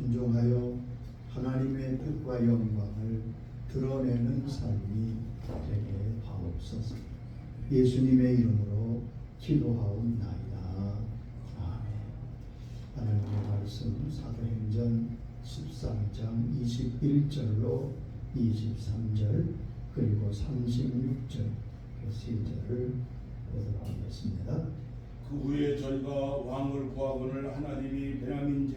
순종하여 하나님의 뜻과 영광을 드러내는 삶이 되게 하옵소서. 예수님의 이름으로 기도하옵나이다. 아멘. 하나님의 말씀 사도행전 13장 21절로 23절 그리고 36절 그 3절을 보도록 하겠습니다. 그 후에 저희가 왕을 구하거늘 하나님이 베냐민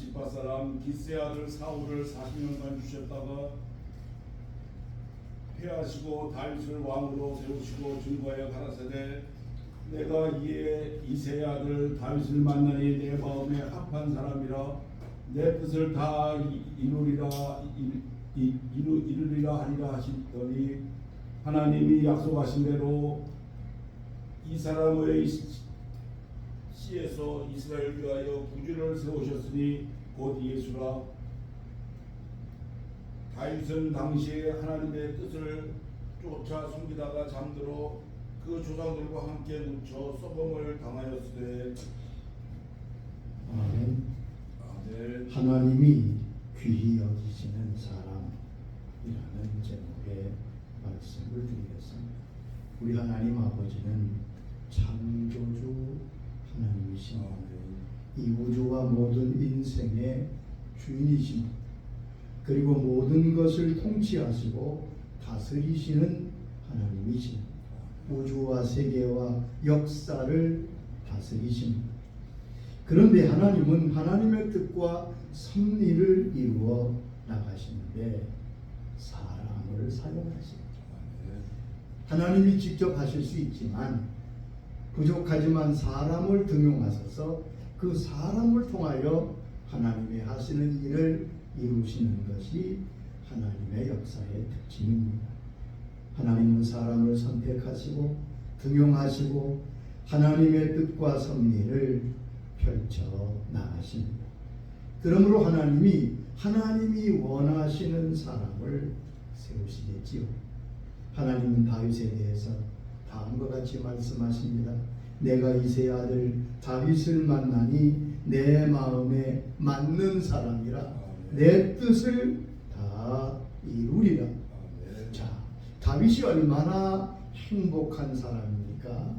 지파 사람 기스의 아들 사울을 40년간 주셨다가 패하시고 다윗을 왕으로 세우시고 증거하여 가라사대 내가 이새의 아들 다윗을 만나니 내 마음에 합한 사람이라 내 뜻을 다 이루리라 하리라 하시더니 하나님이 약속하신 대로 이 사람의 씨에서 이스라엘 위하여 구주를 세우셨으니 곧 예수라. 다윗은 당시에 하나님의 뜻을 쫓아 숨기다가 잠들어 그 조상들과 함께 묻혀 썩음을 당하였으되. 아멘. 아멘. 하나님이 귀히 여기시는 사람이라는 제목의 말씀을 드리겠습니다. 우리 하나님 아버지는 창조주 하나님이십니다. 이 우주와 모든 인생의 주인이십니다. 그리고 모든 것을 통치하시고 다스리시는 하나님이십니다. 우주와 세계와 역사를 다스리십니다. 그런데 하나님은 하나님의 뜻과 섭리를 이루어 나가시는데 사람을 사용하십니다. 하나님이 직접 하실 수 있지만 부족하지만 사람을 등용하셔서 그 사람을 통하여 하나님의 하시는 일을 이루시는 것이 하나님의 역사의 특징입니다. 하나님은 사람을 선택하시고 등용하시고 하나님의 뜻과 섭리를 펼쳐 나가십니다. 그러므로 하나님이 원하시는 사람을 세우시겠지요. 하나님은 다윗에 대해서 다음과 같이 말씀하십니다. 내가 이새의 아들 다윗을 만나니 내 마음에 맞는 사람이라 내 뜻을 다 이루리라. 자, 다윗이 얼마나 행복한 사람입니까?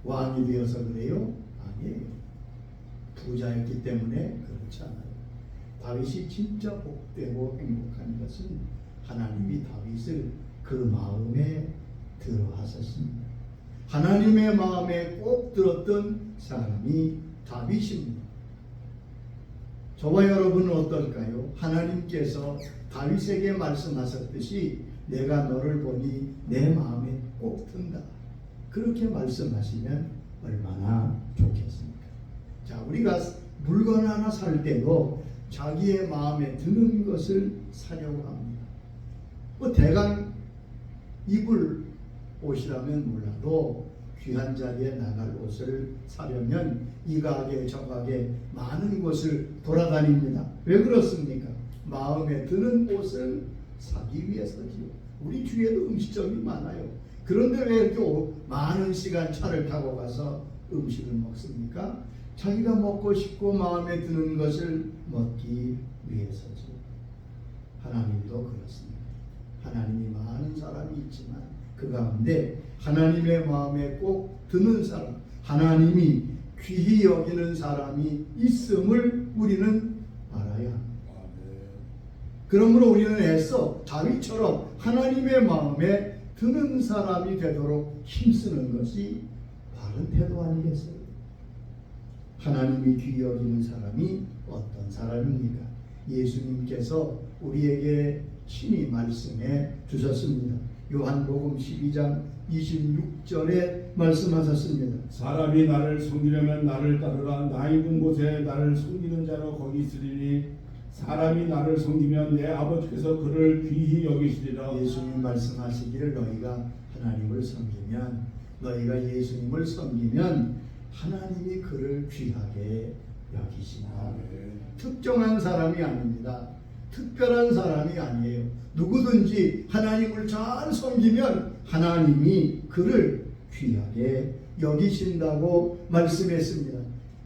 왕이 되어서 그래요? 아니에요. 부자였기 때문에 그렇지 않아요. 다윗이 진짜 복되고 행복한 것은 하나님이 다윗을 그 마음에 들어하셨습니다. 하나님의 마음에 꼭 들었던 사람이 다윗입니다. 저와 여러분은 어떨까요? 하나님께서 다윗에게 말씀하셨듯이 내가 너를 보니 내 마음에 꼭 든다. 그렇게 말씀하시면 얼마나 좋겠습니까? 자, 우리가 물건 하나 살 때도 자기의 마음에 드는 것을 사려고 합니다. 대강 입을 옷이라면 몰라도 귀한 자리에 나갈 옷을 사려면 이 가게 저 가게 많은 곳을 돌아다닙니다. 왜 그렇습니까? 마음에 드는 옷을 사기 위해서지요. 우리 주위에도 음식점이 많아요. 그런데 왜 이렇게 많은 시간 차를 타고 가서 음식을 먹습니까? 자기가 먹고 싶고 마음에 드는 것을 먹기 위해서죠. 하나님도 그렇습니다. 하나님이 많은 사람이 있지만 그 가운데 하나님의 마음에 꼭 드는 사람, 하나님이 귀히 여기는 사람이 있음을 우리는 알아야 합니다. 그러므로 우리는 애써 다윗처럼 하나님의 마음에 드는 사람이 되도록 힘쓰는 것이 바른 태도 아니겠어요? 하나님이 귀히 여기는 사람이 어떤 사람입니까? 예수님께서 우리에게 친히 말씀해 주셨습니다. 요한복음 12장 26절에 말씀하셨습니다. 사람이 나를 섬기려면 나를 따르라. 나 있는 곳에 나를 섬기는 자로 거기 있으리니 사람이 나를 섬기면 내 아버지께서 그를 귀히 여기시리라. 예수님 말씀하시기를 너희가 하나님을 섬기면, 너희가 예수님을 섬기면 하나님이 그를 귀하게 여기시나. 특정한 사람이 아닙니다. 특별한 사람이 아니에요. 누구든지 하나님을 잘 섬기면 하나님이 그를 귀하게 여기신다고 말씀했습니다.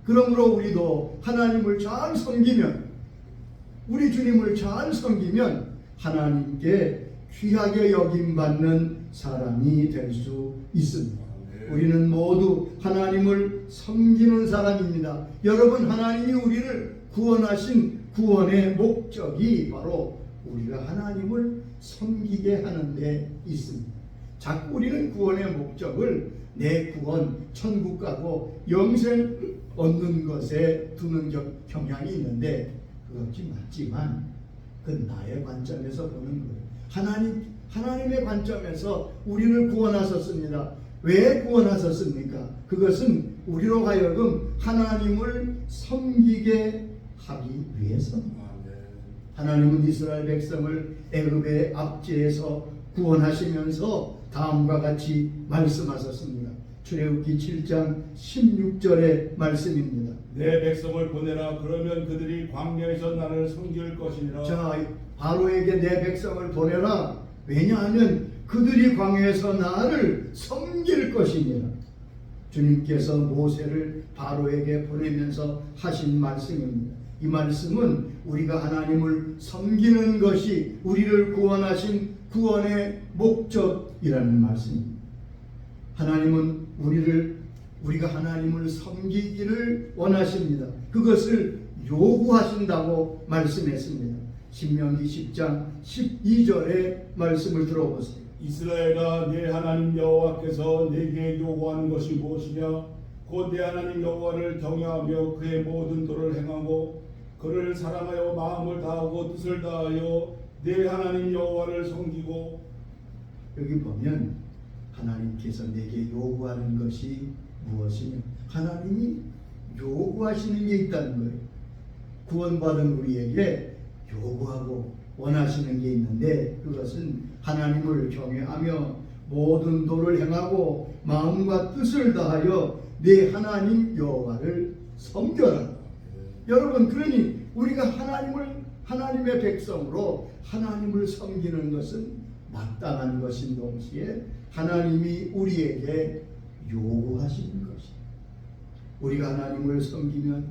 그러므로 우리도 하나님을 잘 섬기면, 우리 주님을 잘 섬기면 하나님께 귀하게 여김받는 사람이 될 수 있습니다. 우리는 모두 하나님을 섬기는 사람입니다. 여러분, 하나님이 우리를 구원하신 구원의 목적이 바로 우리가 하나님을 섬기게 하는 데 있습니다. 자꾸 우리는 구원의 목적을 내 구원, 천국 가고 영생 얻는 것에 두는 경향이 있는데 그것이 맞지만 그건 나의 관점에서 보는 거예요. 하나님의 관점에서 우리를 구원하셨습니다. 왜 구원하셨습니까? 그것은 우리로 하여금 하나님을 섬기게 하기 위해서입니다. 하나님은 이스라엘 백성을 애굽의 압제에서 구원하시면서 다음과 같이 말씀하셨습니다. 출애굽기 7장 16절의 말씀입니다. 내 백성을 보내라. 그러면 그들이 광야에서 나를 섬길 것이니라. 자, 바로에게 내 백성을 보내라. 왜냐하면 그들이 광야에서 나를 섬길 것이니라. 주님께서 모세를 바로에게 보내면서 하신 말씀입니다. 이 말씀은 우리가 하나님을 섬기는 것이 우리를 구원하신 구원의 목적이라는 말씀입니다. 하나님은 우리가 하나님을 섬기기를 원하십니다. 그것을 요구하신다고 말씀했습니다. 신명기 10장 12절의 말씀을 들어보세요. 이스라엘아, 내 하나님 여호와께서 내게 요구하는 것이 무엇이냐? 곧 내 하나님 여호와를 경외하며 그의 모든 도를 행하고 그를 사랑하여 마음을 다하고 뜻을 다하여 내 하나님 여호와를 섬기고. 여기 보면 하나님께서 내게 요구하는 것이 무엇이냐? 하나님이 요구하시는 게 있다는 거예요. 구원받은 우리에게 요구하고 원하시는 게 있는데 그것은 하나님을 경외하며 모든 도를 행하고 마음과 뜻을 다하여 내 하나님 여호와를 섬겨라. 여러분, 그러니 우리가 하나님의 백성으로 하나님을 섬기는 것은 마땅한 것인 동시에 하나님이 우리에게 요구하시는 것입니다. 우리가 하나님을 섬기면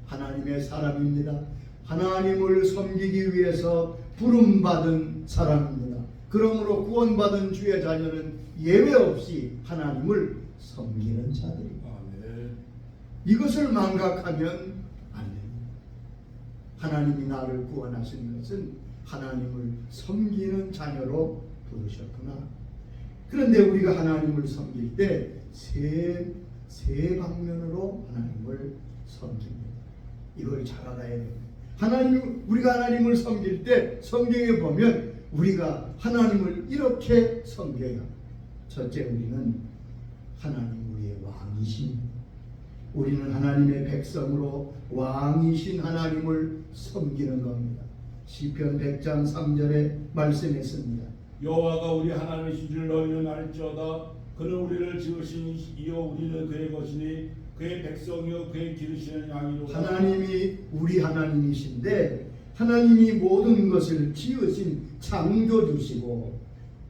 하나님의 사람입니다. 하나님을 섬기기 위해서 부름받은 사람입니다. 그러므로 구원받은 주의 자녀는 예외 없이 하나님을 섬기는 자들입니다. 이것을 망각하면 안 됩니다. 하나님이 나를 구원하신 것은 하나님을 섬기는 자녀로 부르셨구나. 그런데 우리가 하나님을 섬길 때 세 방면으로 하나님을 섬깁니다. 이걸 잘 알아야 됩니다. 우리가 하나님을 섬길 때 성경에 보면 우리가 하나님을 이렇게 섬겨요. 첫째, 우리는 하나님 우리의 왕이십니다. 우리는 하나님의 백성으로 왕이신 하나님을 섬기는 겁니다. 시편 100장 3절에 말씀했습니다. 여호와가 우리 하나님이신 줄 너희는 알지어다. 그는 우리를 지으신 이요 우리는 그의 것이니 그의 백성이요 그의 기르시는 양이로다. 하나님이 우리 하나님이신데 하나님이 모든 것을 지으신 창조주시고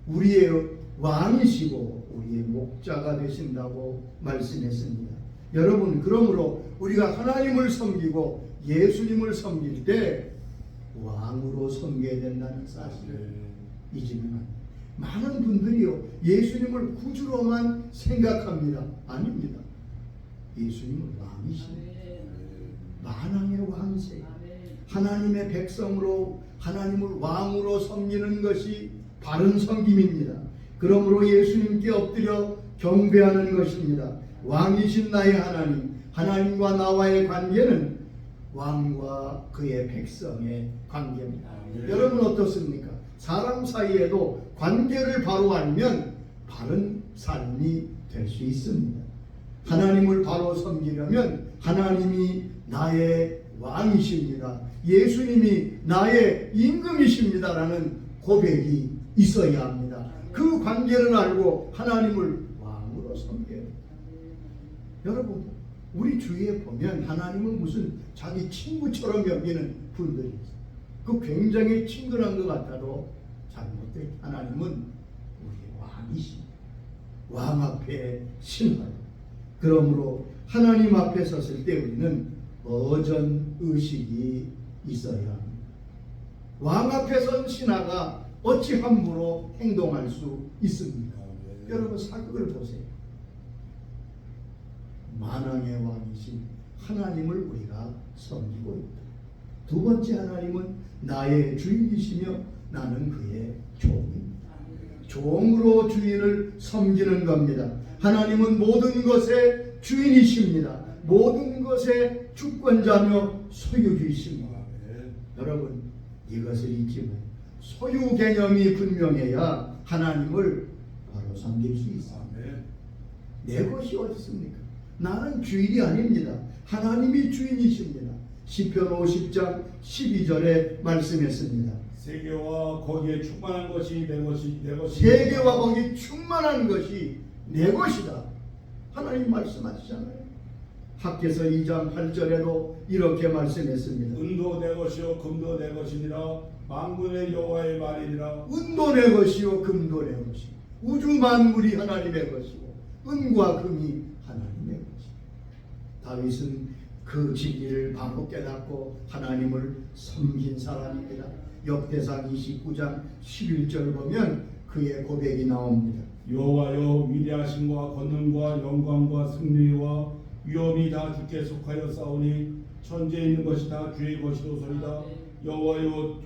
우리의 왕이시고 우리의 목자가 되신다고 말씀했습니다. 여러분, 그러므로 우리가 하나님을 섬기고 예수님을 섬길 때 왕으로 섬겨야 된다는 사실을 잊으면 안 돼요. 많은 분들이요, 예수님을 구주로만 생각합니다. 아닙니다. 예수님은 왕이십니다. 만왕의 왕이세요. 하나님의 백성으로 하나님을 왕으로 섬기는 것이 바른 섬김입니다. 그러므로 예수님께 엎드려 경배하는 것입니다. 왕이신 나의 하나님과 나와의 관계는 왕과 그의 백성의 관계입니다. 여러분 어떻습니까? 사람 사이에도 관계를 바로 알면 바른 삶이 될 수 있습니다. 하나님을 바로 섬기려면 하나님이 나의 왕이십니다. 예수님이 나의 임금이십니다라는 고백이 있어야 합니다. 그 관계를 알고 하나님을 왕으로 섬겨요. 여러분, 우리 주위에 보면 하나님은 무슨 자기 친구처럼 여기는 분들이 있어요. 그 굉장히 친근한 것 같아도 잘못된 하나님은 우리의 왕이십니다. 왕 앞에 신하여. 그러므로 하나님 앞에 섰을 때 우리는 어전 의식이 있어야 합니다. 왕 앞에 선 신하가 어찌 함부로 행동할 수 있습니까? 여러분 사극을 보세요. 만왕의 왕이신 하나님을 우리가 섬기고 있다. 두 번째, 하나님은 나의 주인이시며 나는 그의 종입니다. 종으로 주인을 섬기는 겁니다. 하나님은 모든 것의 주인이십니다. 모든 것의 주권자며 소유주이십니다. 여러분 이것을 잊지 말고 소유 개념이 분명해야 하나님을 바로 섬길 수 있습니다. 내 것이 어디 있습니까? 나는 주인이 아닙니다. 하나님이 주인이십니다. 시편 50장 12절에 말씀했습니다. 세계와 거기에 충만한 것이 내 것이 세계와 거기 충만한 것이 내 것이다. 하나님 말씀하시잖아요. 학개서 2장 8절에도 이렇게 말씀했습니다. 은도 내 것이요 금도 내 것이니라 만군의 여호와의 말이니라. 은도 내 것이요 금도 내 것이요 우주 만물이 하나님의 것이고 은과 금이 하나님의 것이고 다윗은 그 진리를 바로 깨닫고 하나님을 섬긴 사람입니다. 역대상 29장 11절 보면 그의 고백이 나옵니다. 여호와여 위대하심과 권능과 영광과 승리와 위엄이 다 주께 속하여 싸우니 천지에 있는 것이 다 주의 것이로소이다. 여호와여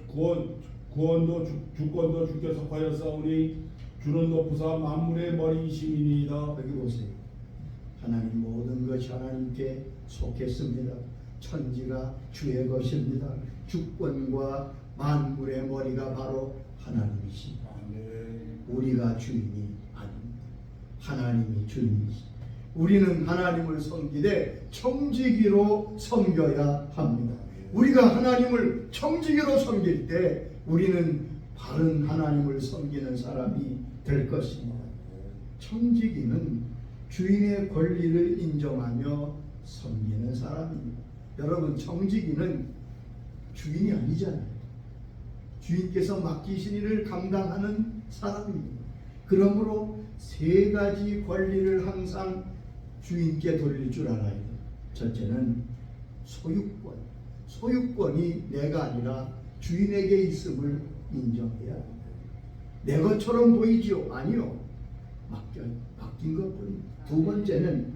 구원도 주권도 주께 속하여 싸우니 주는 높으사 만물의 머리이심이니이다. 여기 보세요. 하나님 모든 것이 하나님께 속했습니다. 천지가 주의 것입니다. 주권과 만물의 머리가 바로 하나님이십니다. 우리가 주인이 아닙니다. 하나님이 주인이십니다. 우리는 하나님을 섬기되 청지기로 섬겨야 합니다. 우리가 하나님을 청지기로 섬길 때 우리는 바른 하나님을 섬기는 사람이 될 것입니다. 청지기는 주인의 권리를 인정하며 섬기는 사람입니다. 여러분 청지기는 주인이 아니잖아요. 주인께서 맡기신 일을 감당하는 사람입니다. 그러므로 세 가지 권리를 항상 주인께 돌릴 줄 알아야 돼요. 첫째는 소유권. 소유권이 내가 아니라 주인에게 있음을 인정해야 합니다. 내 것처럼 보이지요? 아니요. 맡긴 것뿐입니다. 두 번째는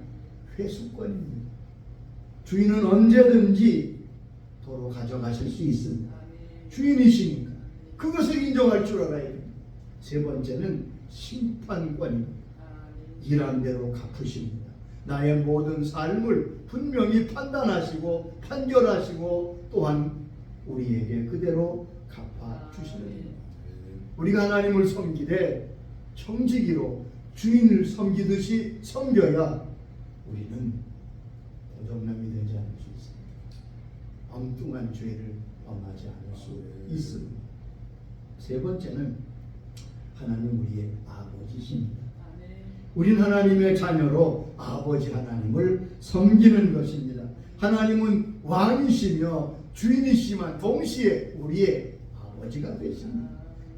회수권입니다. 주인은 언제든지 도로 가져가실 수 있습니다. 주인이시니까 그것을 인정할 줄 알아야 됩니다. 세 번째는 심판권입니다. 일한 대로 갚으십니다. 나의 모든 삶을 분명히 판단하시고 판결하시고 또한 우리에게 그대로 갚아주시는 겁니다. 우리가 하나님을 섬기되 청지기로 주인을 섬기듯이 섬겨야 우리는 도적남이 되지 않을 수 있습니다. 엉뚱한 죄를 범하지 않을 수 있습니다. 세 번째는 하나님 우리의 아버지십니다. 우린 하나님의 자녀로 아버지 하나님을 섬기는 것입니다. 하나님은 왕이시며 주인이시지만 동시에 우리의 아버지가 되십니다.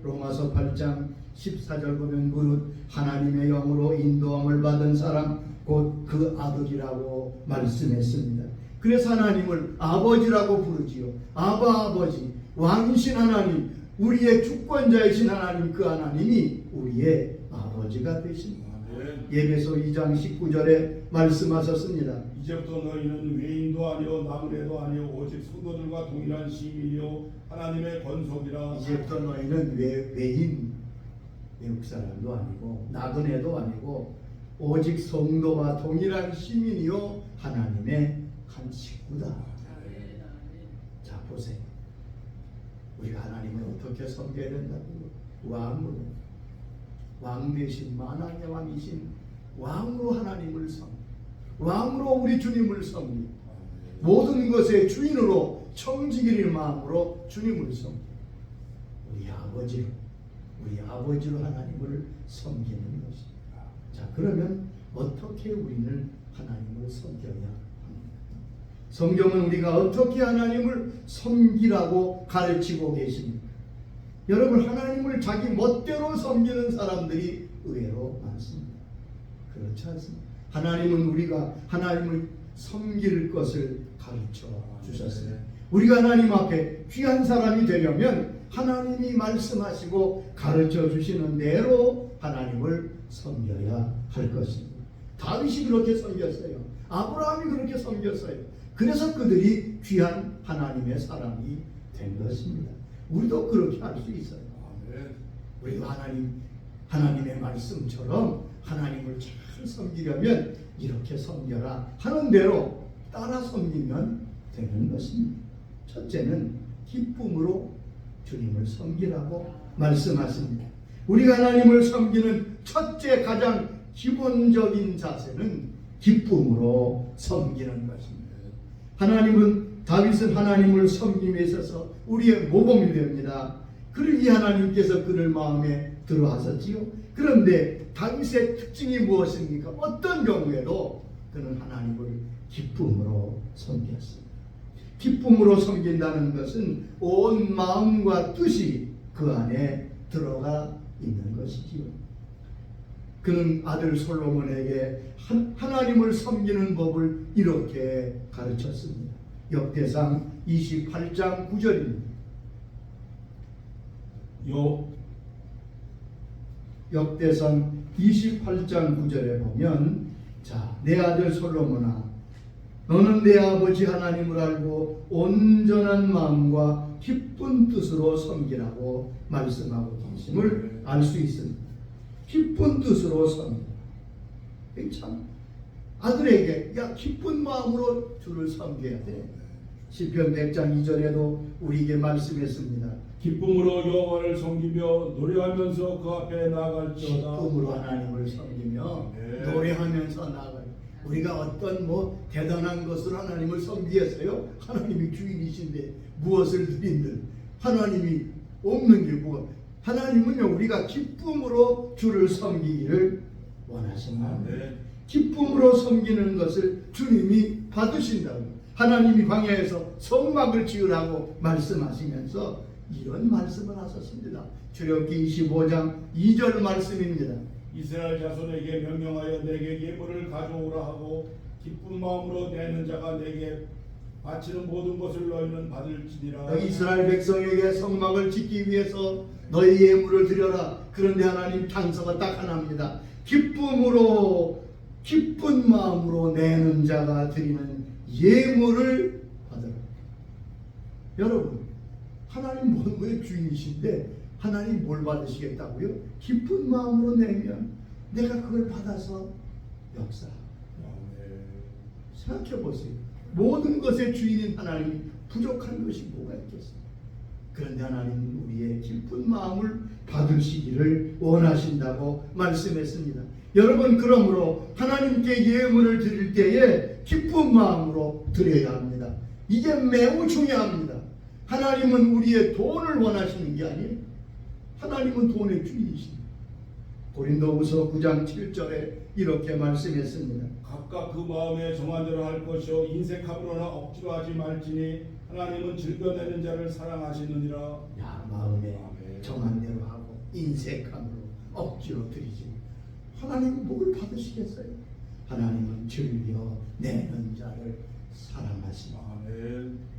로마서 8장 14절 보면 무릇 하나님의 영으로 인도함을 받은 사람 곧 그 아들이라고 말씀했습니다. 그래서 하나님을 아버지라고 부르지요. 아버지, 왕이신 하나님, 우리의 주권자이신 하나님, 그 하나님이 우리의 아버지가 되십니다. 예배소 2장 19절에 말씀하셨습니다. 이제부터 너희는 외인도 아니요 나그네도 아니요 오직 성도들과 동일한 시민이요 하나님의 권속이라. 이제부터 너희는 외인, 외국 사람도 아니고 나그네도 아니고 오직 성도와 동일한 시민이요 하나님의 한 식구다. 자 보세요. 우리가 하나님을 어떻게 섬겨야 된다고요? 왕으로, 왕 대신 만왕의 왕이신 왕으로 하나님을 섬, 왕으로 우리 주님을 섬기, 모든 것의 주인으로 청지기를 마음으로 주님을 섬, 우리 아버지로 하나님을 섬기는 것입니다. 자 그러면 어떻게 우리는 하나님을 섬겨야 합니까? 성경은 우리가 어떻게 하나님을 섬기라고 가르치고 계십니까? 여러분 하나님을 자기 멋대로 섬기는 사람들이 의외로 많습니다. 그렇지 않습니다. 하나님은 우리가 하나님을 섬길 것을 가르쳐 주셨어요. 우리가 하나님 앞에 귀한 사람이 되려면 하나님이 말씀하시고 가르쳐 주시는 대로 하나님을 섬겨야 할 것입니다. 다윗이 그렇게 섬겼어요. 아브라함이 그렇게 섬겼어요. 그래서 그들이 귀한 하나님의 사람이 된 것입니다. 우리도 그렇게 할 수 있어요. 우리가 하나님의 말씀처럼 하나님을 잘 섬기려면 이렇게 섬겨라 하는 대로 따라 섬기면 되는 것입니다. 첫째는 기쁨으로 주님을 섬기라고 말씀하십니다. 우리가 하나님을 섬기는 첫째 가장 기본적인 자세는 기쁨으로 섬기는 것입니다. 다윗은 하나님을 섬김에 있어서 우리의 모범이 됩니다. 그러기 하나님께서 그를 마음에 들어 하셨지요. 그런데 다윗의 특징이 무엇입니까? 어떤 경우에도 그는 하나님을 기쁨으로 섬겼습니다. 기쁨으로 섬긴다는 것은 온 마음과 뜻이 그 안에 들어가 있는 것이지요. 그는 아들 솔로몬에게 하나님을 섬기는 법을 이렇게 가르쳤습니다. 역대상 28장 9절입니다. 역대상 28장 9절에 보면, 자, 내 아들 솔로몬아, 너는 내 아버지 하나님을 알고 온전한 마음과 기쁜 뜻으로 섬기라고 말씀하고 계심을 알 수 있습니다. 기쁜 뜻으로 섬기라. 참 아들에게 기쁜 마음으로 주를 섬겨야 돼. 시편 100장 2절에도 우리에게 말씀했습니다. 기쁨으로 여호와를 섬기며 노래하면서 그 앞에 나아갈지어다. 기쁨으로 하나님을 섬기며 노래하면서 나아갈. 우리가 어떤 대단한 것을 하나님을 섬기겠어요? 하나님이 주인이신데 무엇을 드린들 하나님이 없는 게 뭐가? 하나님은요, 우리가 기쁨으로 주를 섬기기를 원하십니다. 기쁨으로 섬기는 것을 주님이 받으신다고. 하나님이 광야에서 성막을 지으라고 말씀하시면서 이런 말씀을 하셨습니다. 출애굽기 25장 2절 말씀입니다. 이스라엘 자손에게 명령하여 내게 예물을 가져오라 하고 기쁜 마음으로 내는 자가 내게 바치는 모든 것을 너희는 받을지니라. 이스라엘 백성에게 성막을 짓기 위해서 너희 예물을 드려라. 그런데 하나님 단서가 딱 하나입니다. 기쁨으로 기쁜 마음으로 내는 자가 드리는 예물을 받으라. 여러분, 하나님 모든 주인이신데 하나님 뭘 받으시겠다고요? 기쁜 마음으로 내면 내가 그걸 받아서 역사하고. 생각해 보세요. 모든 것의 주인인 하나님이 부족한 것이 뭐가 있겠어요? 그런데 하나님은 우리의 기쁜 마음을 받으시기를 원하신다고 말씀했습니다. 여러분, 그러므로 하나님께 예물을 드릴 때에 기쁜 마음으로 드려야 합니다. 이게 매우 중요합니다. 하나님은 우리의 돈을 원하시는 게 아니에요. 하나님은 돈의 주인이십니다. 고린도후서 9장 7절에 이렇게 말씀했습니다. 각각 그 마음에 정한 대로 할 것이요 인색함으로나 억지로 하지 말지니 하나님은 즐겨내는 자를 사랑하시느니라. 마음에 정한 대로 하고 인색함으로 억지로 드리지. 하나님은 뭘 받으시겠어요? 하나님은 즐겨내는 자를 사랑하십니다.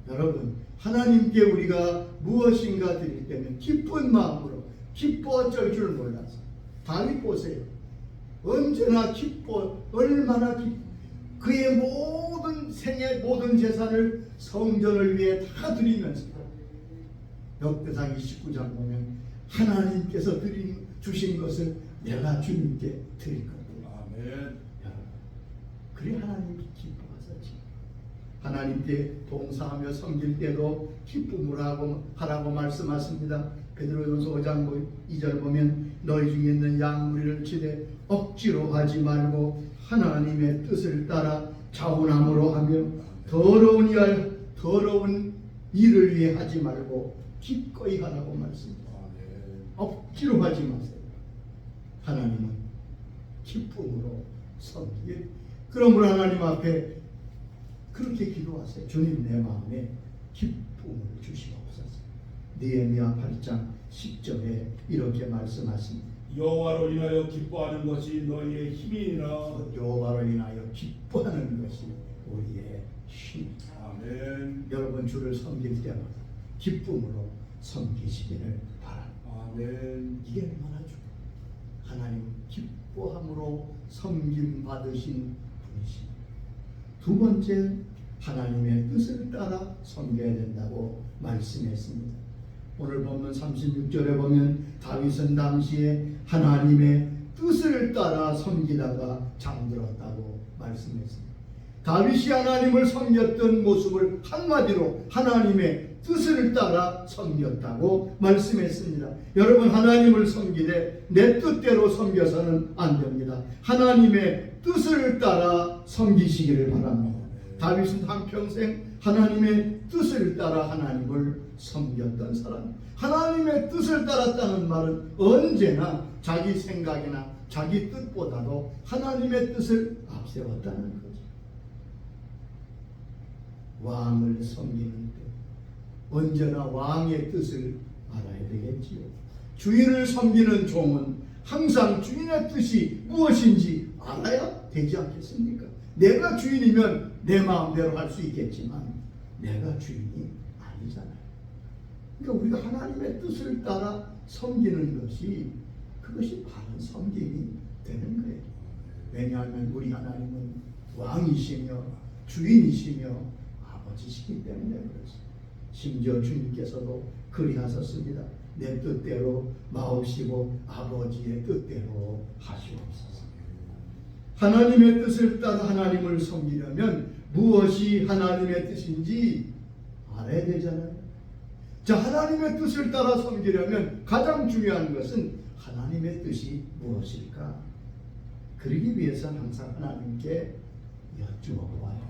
여러분, 하나님께 우리가 무엇인가 드릴 때는 기쁜 마음으로 기뻐 어쩔 줄 몰라서. 다윗 보세요. 언제나 기뻐, 얼마나 기뻐. 그의 모든 생애 모든 재산을 성전을 위해 다 드리면서 역대상 29장 보면 하나님께서 주신 것을 내가 주님께 드릴 겁니다. 그래 하나님이 기뻐하셨지. 하나님께 봉사하며 섬길 때도 기쁨으로 하라고 말씀하십니다. 베드로전서 5장 2절 보면 너희 중에 있는 양무리를 치되 억지로 하지 말고 하나님의 뜻을 따라 자원함으로 하며 더러운 일을 위해 하지 말고 기꺼이 하라고 말씀합니다. 억지로 하지 마세요. 하나님은 기쁨으로 섬기게. 그러므로 하나님 앞에 그렇게 기도하세요. 주님, 내 마음에 기쁨을 주시옵소서. 느헤미야 8장 10절에 이렇게 말씀하십니다. 여호와로 인하여 기뻐하는 것이 너희의 힘이니라. 여호와로 인하여 기뻐하는 것이 우리의 힘. 아멘. 여러분 주를 섬길 때마다 기쁨으로 섬기시기를 바랍니다. 아멘. 이게 얼마나 좋아요. 하나님 기뻐함으로 섬김 받으신 분이십니다. 두 번째, 하나님의 뜻을 따라 섬겨야 된다고 말씀했습니다. 오늘 보면 36절에 보면 다윗은 당시에 하나님의 뜻을 따라 섬기다가 잠들었다고 말씀했습니다. 다윗이 하나님을 섬겼던 모습을 한마디로 하나님의 뜻을 따라 섬겼다고 말씀했습니다. 여러분, 하나님을 섬기되 내 뜻대로 섬겨서는 안 됩니다. 하나님의 뜻을 따라 섬기시기를 바랍니다. 다윗은 한평생 하나님의 뜻을 따라 하나님을 섬겼던 사람. 하나님의 뜻을 따랐다는 말은 언제나 자기 생각이나 자기 뜻보다도 하나님의 뜻을 앞세웠다는 거죠. 왕을 섬기는 때 언제나 왕의 뜻을 알아야 되겠지요. 주인을 섬기는 종은 항상 주인의 뜻이 무엇인지 알아야 되지 않겠습니까? 내가 주인이면 내 마음대로 할 수 있겠지만 내가 주인이 아니잖아요. 그러니까 우리가 하나님의 뜻을 따라 섬기는 것이 그것이 바른 섬김이 되는 거예요. 왜냐하면 우리 하나님은 왕이시며 주인이시며 아버지시기 때문에 그렇습니다. 심지어 주님께서도 그리하셨습니다. 내 뜻대로 마옵시고 아버지의 뜻대로 하시옵소서. 하나님의 뜻을 따라 하나님을 섬기려면 무엇이 하나님의 뜻인지 알아야 되잖아요. 자, 하나님의 뜻을 따라 섬기려면 가장 중요한 것은 하나님의 뜻이 무엇일까? 그러기 위해서는 항상 하나님께 여쭈어봐야 돼요.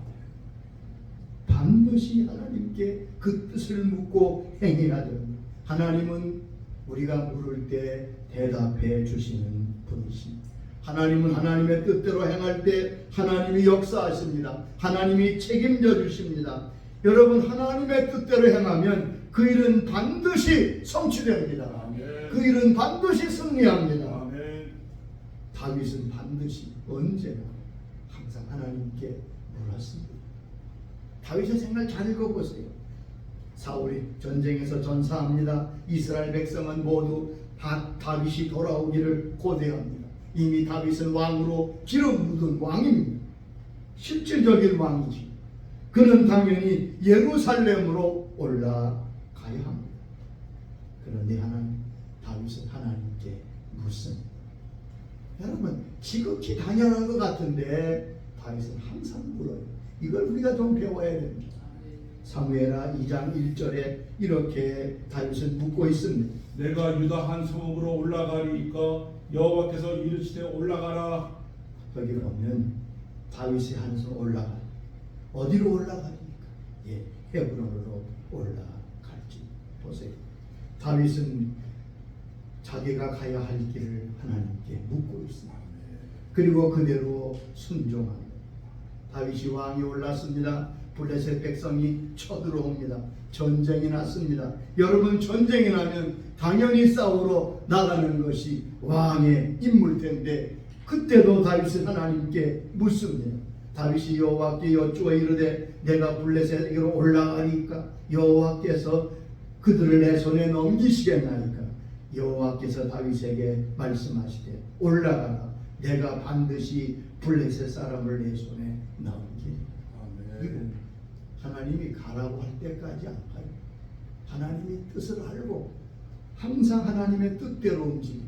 반드시 하나님께 그 뜻을 묻고 행해야 됩니다. 하나님은 우리가 물을 때 대답해 주시는 분이십니다. 하나님은 하나님의 뜻대로 행할 때 하나님이 역사하십니다. 하나님이 책임져 주십니다. 여러분, 하나님의 뜻대로 행하면 그 일은 반드시 성취됩니다. 아멘. 그 일은 반드시 승리합니다. 아멘. 다윗은 반드시 언제나 항상 하나님께 물었습니다. 다윗의 생활 잘 읽어보세요. 사울이 전쟁에서 전사합니다. 이스라엘 백성은 모두 다윗이 돌아오기를 고대합니다. 이미 다윗은 왕으로 기름 묻은 왕입니다. 실질적인 왕이지. 그는 당연히 예루살렘으로 올라가야 합니다. 그런데 다윗은 하나님께 묻습니다. 여러분, 지극히 당연한 것 같은데 다윗은 항상 물어요. 이걸 우리가 좀 배워야 됩니다. 사무엘하 2장 1절에 이렇게 다윗은 묻고 있습니다. 내가 유다 한 성읍으로 올라가리이까 여호와께서 이르시되 올라가라. 여기 보면 다윗이 한 손 올라가. 어디로 올라가니까? 예, 헤브론으로 올라갈지 보세요. 다윗은 자기가 가야 할 길을 하나님께 묻고 있습니다. 그리고 그대로 순종합니다. 다윗이 왕이 올랐습니다. 블레셋 백성이 쳐들어옵니다. 전쟁이 났습니다. 여러분, 전쟁이 나면 당연히 싸우러 나가는 것이 왕의 임무일 텐데 그때도 다윗은 하나님께 묻습니다. 다윗이 여호와께 여쭈어 이르되 내가 블레셋에게로 올라가니까 여호와께서 그들을 내 손에 넘기시겠나이까? 여호와께서 다윗에게 말씀하시되 올라가라. 내가 반드시 블레셋 사람을 내 손에 넘기리라. 아멘. 하나님이 가라고 할 때까지 안 가요. 하나님이 뜻을 알고 항상 하나님의 뜻대로 움직이고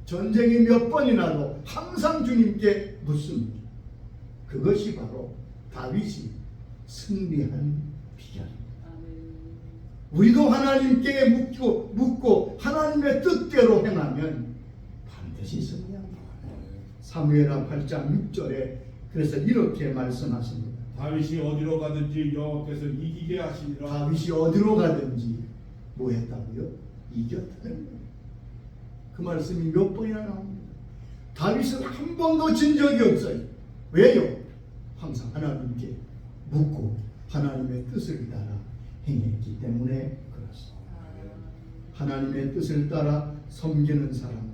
전쟁이 몇 번이나도 항상 주님께 묻습니다. 그것이 바로 다윗이 승리한 비결입니다. 우리도 하나님께 묻고 하나님의 뜻대로 행하면 반드시 승리합니다. 사무엘하 8장 6절에 그래서 이렇게 말씀하십니다. 다윗이 어디로 가든지 여호와께서 이기게 하시니라. 다윗이 어디로 가든지 뭐 했다고요? 이겼다는 거예요. 그 말씀이 몇 번이나 나옵니다. 다윗은 한 번도 진 적이 없어요. 왜요? 항상 하나님께 묻고 하나님의 뜻을 따라 행했기 때문에 그렇습니다. 하나님의 뜻을 따라 섬기는 사람은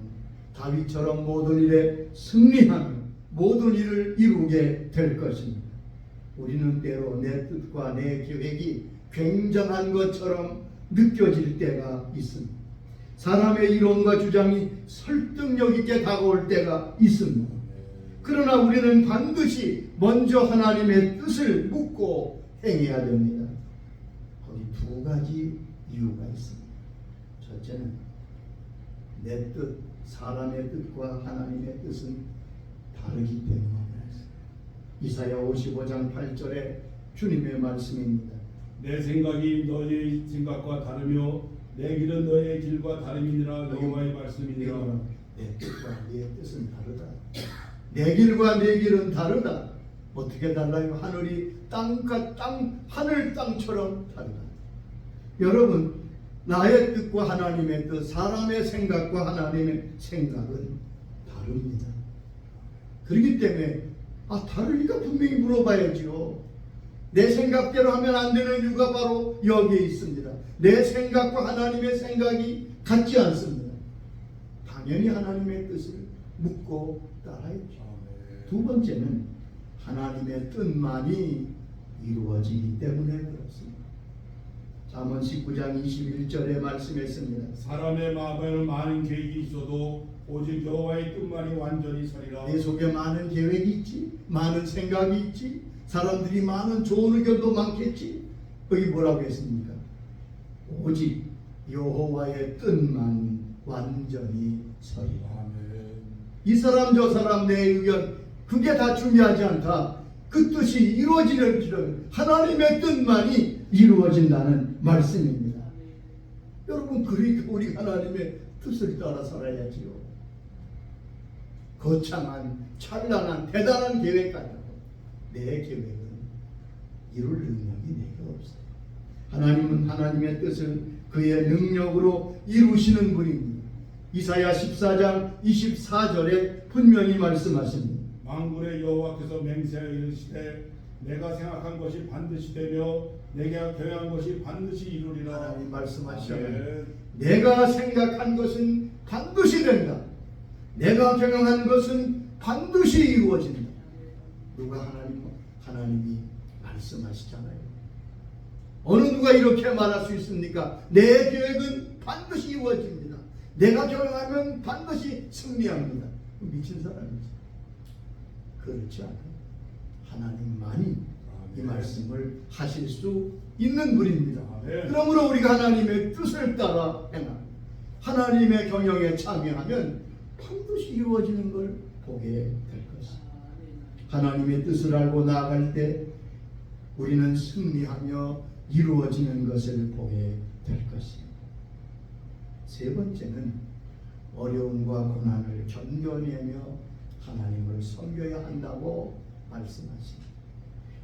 다윗처럼 모든 일에 승리하며 모든 일을 이루게 될 것입니다. 우리는 때로 내 뜻과 내 계획이 굉장한 것처럼 느껴질 때가 있습니다. 사람의 이론과 주장이 설득력 있게 다가올 때가 있습니다. 그러나 우리는 반드시 먼저 하나님의 뜻을 묻고 행해야 됩니다. 거기 두 가지 이유가 있습니다. 첫째는 내 뜻, 사람의 뜻과 하나님의 뜻은 다르기 때문입니다. 이사야 55장 8절에 주님의 말씀입니다. 내 생각이 너희의 생각과 다르며 내 길은 너희의 길과 다름이니라. 여호와의 말씀이니라. 내 뜻과 내 뜻은 다르다. 내 길과 내 길은 다르다. 어떻게 달라요? 하늘이 하늘 땅처럼 다르다. 여러분, 나의 뜻과 하나님의 뜻, 사람의 생각과 하나님의 생각은 다릅니다. 그렇기 때문에 다르니까 분명히 물어봐야지요. 내 생각대로 하면 안 되는 이유가 바로 여기에 있습니다. 내 생각과 하나님의 생각이 같지 않습니다. 당연히 하나님의 뜻을 묻고 따라야죠. 두 번째는 하나님의 뜻만이 이루어지기 때문에 그렇습니다. 잠언 19장 21절에 말씀했습니다. 사람의 마음에는 많은 계획이 있어도 오직 여호와의 뜻만이 완전히 서리라. 내 속에 많은 계획이 있지, 많은 생각이 있지, 사람들이 많은 좋은 의견도 많겠지. 여기 뭐라고 했습니까? 오직 여호와의 뜻만 완전히 서리라. 이 사람 저 사람 내 의견 그게 다 중요하지 않다. 그 뜻이 이루어지는 길은 하나님의 뜻만이 이루어진다는 말씀입니다. 여러분, 그러니까 우리 하나님의 뜻을 따라 살아야지요. 거창한 찬란한 대단한 계획 가지고 내 계획은 이룰 능력이 내게 없어요. 하나님은 하나님의 뜻을 그의 능력으로 이루시는 분입니다. 이사야 14장 24절에 분명히 말씀하십니다. 만군의 여호와께서 맹세하여 이르시되 내가 생각한 것이 반드시 되며 내가 경영한 것이 반드시 이루리라. 하나님 말씀하시잖아요. 내가 생각한 것은 반드시 된다. 내가 경영한 것은 반드시 이루어진다. 누가 하나님이 말씀하시잖아요. 어느 누가 이렇게 말할 수 있습니까? 내 계획은 반드시 이루어집니다. 내가 경영하면 반드시 승리합니다. 미친 사람이지. 그렇지 않아요. 하나님만이 이 말씀을 하실 수 있는 분입니다. 그러므로 우리가 하나님의 뜻을 따라 행하고 하나님의 경영에 참여하면 반드시 이루어지는 걸 보게 될 것입니다. 하나님의 뜻을 알고 나아갈 때 우리는 승리하며 이루어지는 것을 보게 될 것입니다. 세 번째는 어려움과 고난을 견뎌내며 하나님을 섬겨야 한다고 말씀하십니다.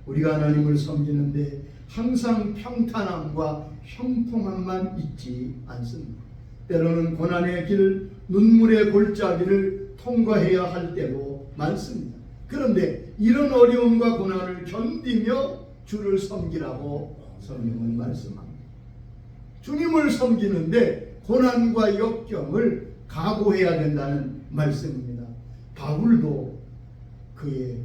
우리가 하나님을 섬기는데 항상 평탄함과 형통함만 있지 않습니다. 때로는 고난의 길, 눈물의 골짜기를 통과해야 할 때도 많습니다. 그런데 이런 어려움과 고난을 견디며 주를 섬기라고 성경은 말씀합니다. 주님을 섬기는데 고난과 역경을 각오해야 된다는 말씀입니다. 바울도 그의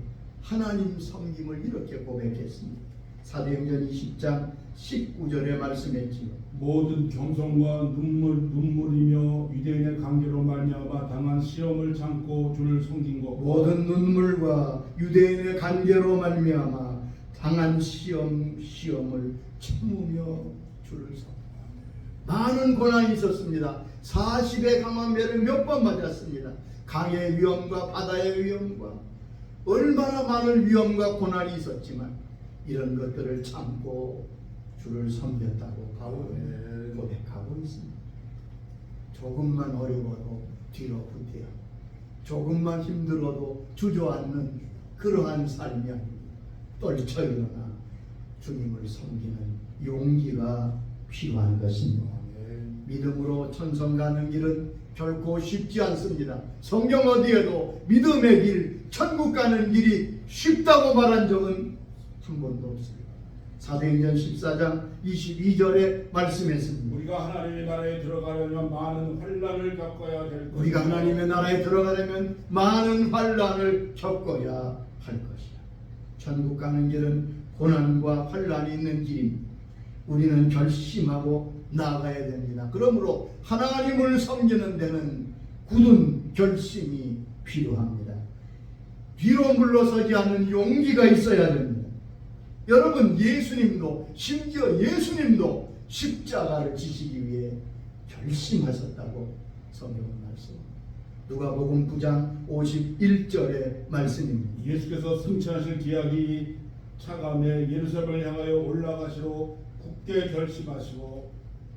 하나님 섬김을 이렇게 고백했습니다. 사도행전 20장 19절에 말씀했지요. 모든 경성과 눈물이며 유대인의 관계로 말미암아 당한 시험을 참고 주를 섬긴 것. 모든 눈물과 유대인의 관계로 말미암아 당한 시험을 참으며 주를 섬. 많은 고난이 있었습니다. 40의 강한 배를 몇 번 맞았습니다. 강의 위험과 바다의 위험과 얼마나 많은 위험과 고난이 있었지만 이런 것들을 참고 주를 섬겼다고 바울은 고백하고 있습니다. 조금만 어려워도 뒤로 후퇴하고 조금만 힘들어도 주저앉는 그러한 삶이 아닙니다. 떨쳐 일어나 주님을 섬기는 용기가 필요한 것입니다. 믿음으로 천성 가는 길은 결코 쉽지 않습니다. 성경 어디에도 믿음의 길, 천국 가는 길이 쉽다고 말한 적은 한 번도 없습니다. 사도행전 14장 22절에 말씀했습니다. 우리가 하나님의 나라에 들어가려면 많은 환난을 겪어야 될 것이다. 우리가 하나님의 나라에 들어가려면 많은 환난을 겪어야 할 것이야. 천국 가는 길은 고난과 환난이 있는 길입니다. 우리는 결심하고 나아가야 됩니다. 그러므로 하나님을 섬기는 데는 굳은 결심이 필요합니다. 뒤로 물러서지 않는 용기가 있어야 됩니다. 여러분, 예수님도, 심지어 예수님도 십자가를 지시기 위해 결심하셨다고 성경은 말씀합니다. 누가복음 9장 51절의 말씀입니다. 예수께서 승천하실 기약이 차감해 예루살렘을 향하여 올라가시러 굳게 결심하시고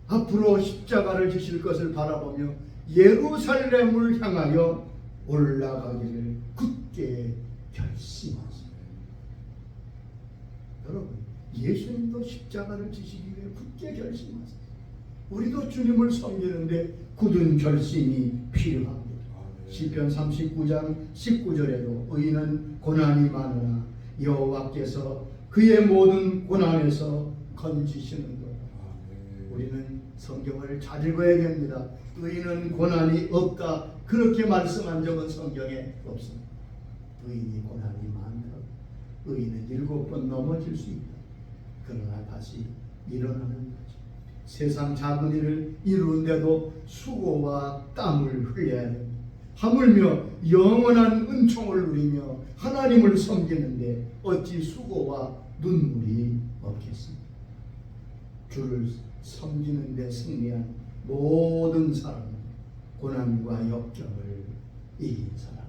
앞으로 십자가를 지실 것을 바라보며 예루살렘을 향하여 올라가기를 굳게 결심하셨습니다. 여러분, 예수님도 십자가를 지시기 위해 굳게 결심하셨습니다. 우리도 주님을 섬기는데 굳은 결심이 필요합니다. 시편 39장 19절에도 의인은 고난이 많으나 여호와께서 그의 모든 고난에서 건지시는도다. 우리는 성경을 잘 읽어야 됩니다. 의인은 고난이 없다, 그렇게 말씀한 적은 성경에 없습니다. 의인이 고난이 많다. 의인은 7번 넘어질 수 있다. 그러나 다시 일어나는 거죠. 세상 작은 일을 이루는데도 수고와 땀을 흘려야 됩니다. 하물며 영원한 은총을 누리며 하나님을 섬기는데 어찌 수고와 눈물이 없겠습니까? 주를 섬기는 데 승리한 모든 사람은 고난과 역경을 이긴 사람.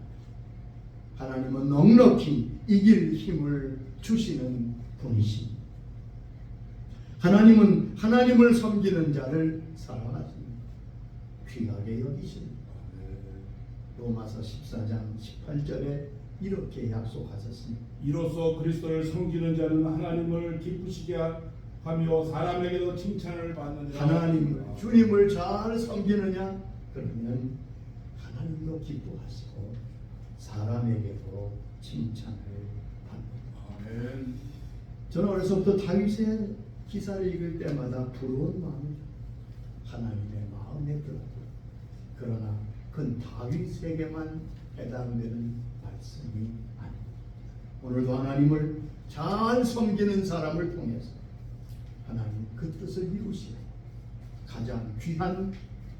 하나님은 넉넉히 이길 힘을 주시는 분이십니다. 하나님은 하나님을 섬기는 자를 사랑하십니다. 귀하게 여기십니다. 로마서 14장 18절에 이렇게 약속하셨습니다. 이로써 그리스도를 섬기는 자는 하나님을 기쁘시게 하며 사람에게도 칭찬을 받느니라. 하나님, 주님을 잘 섬기느냐? 그러면 하나님도 기뻐하시고 사람에게도 칭찬을 받는다. 아멘. 저는 어려서부터 다윗의 기사를 읽을 때마다 부러운 마음이 하나님의 마음에 들었고, 그러나 그건 다윗에게만 해당되는 말씀이 아닙니다. 오늘도 하나님을 잘 섬기는 사람을 통해서 하나님 그 뜻을 이루시고 가장 귀한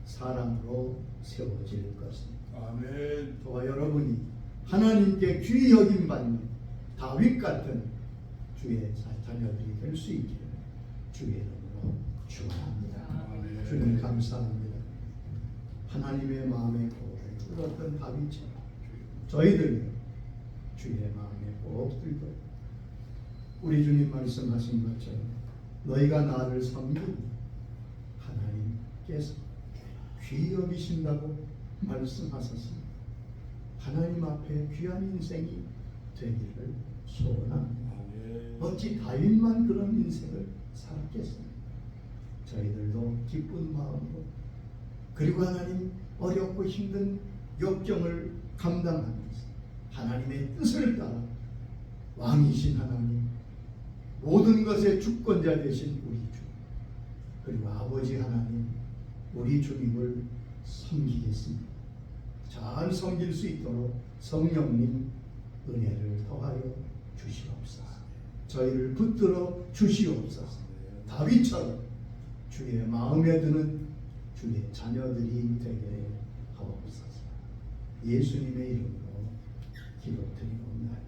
사람으로 세워질 것입니다. 아멘. 저와 여러분이 하나님께 귀히 여김받는 다윗 같은 주의 자녀들이 될 수 있기를 주의 이름으로 축원합니다. 아멘. 주님 감사합니다. 하나님의 마음에 꼭 들었던 다윗처럼 저희들 주의 마음에 꼭 들도록 우리 주님 말씀하신 것처럼 너희가 나를 섬기니 하나님께서 귀히 여기신다고 말씀하셨습니다. 하나님 앞에 귀한 인생이 되기를 소원합니다. 어찌 다윗만 그런 인생을 살았겠습니까? 저희들도 기쁜 마음으로, 그리고 하나님 어렵고 힘든 역경을 감당하면서 하나님의 뜻을 따라 왕이신 하나님, 모든 것의 주권자 되신 우리 주, 그리고 아버지 하나님, 우리 주님을 섬기겠습니다. 잘 섬길 수 있도록 성령님 은혜를 더하여 주시옵소서. 저희를 붙들어 주시옵소서. 다윗처럼 주의 마음에 드는 주의 자녀들이 되게 하옵소서. 예수님의 이름으로 기도드리옵나이다.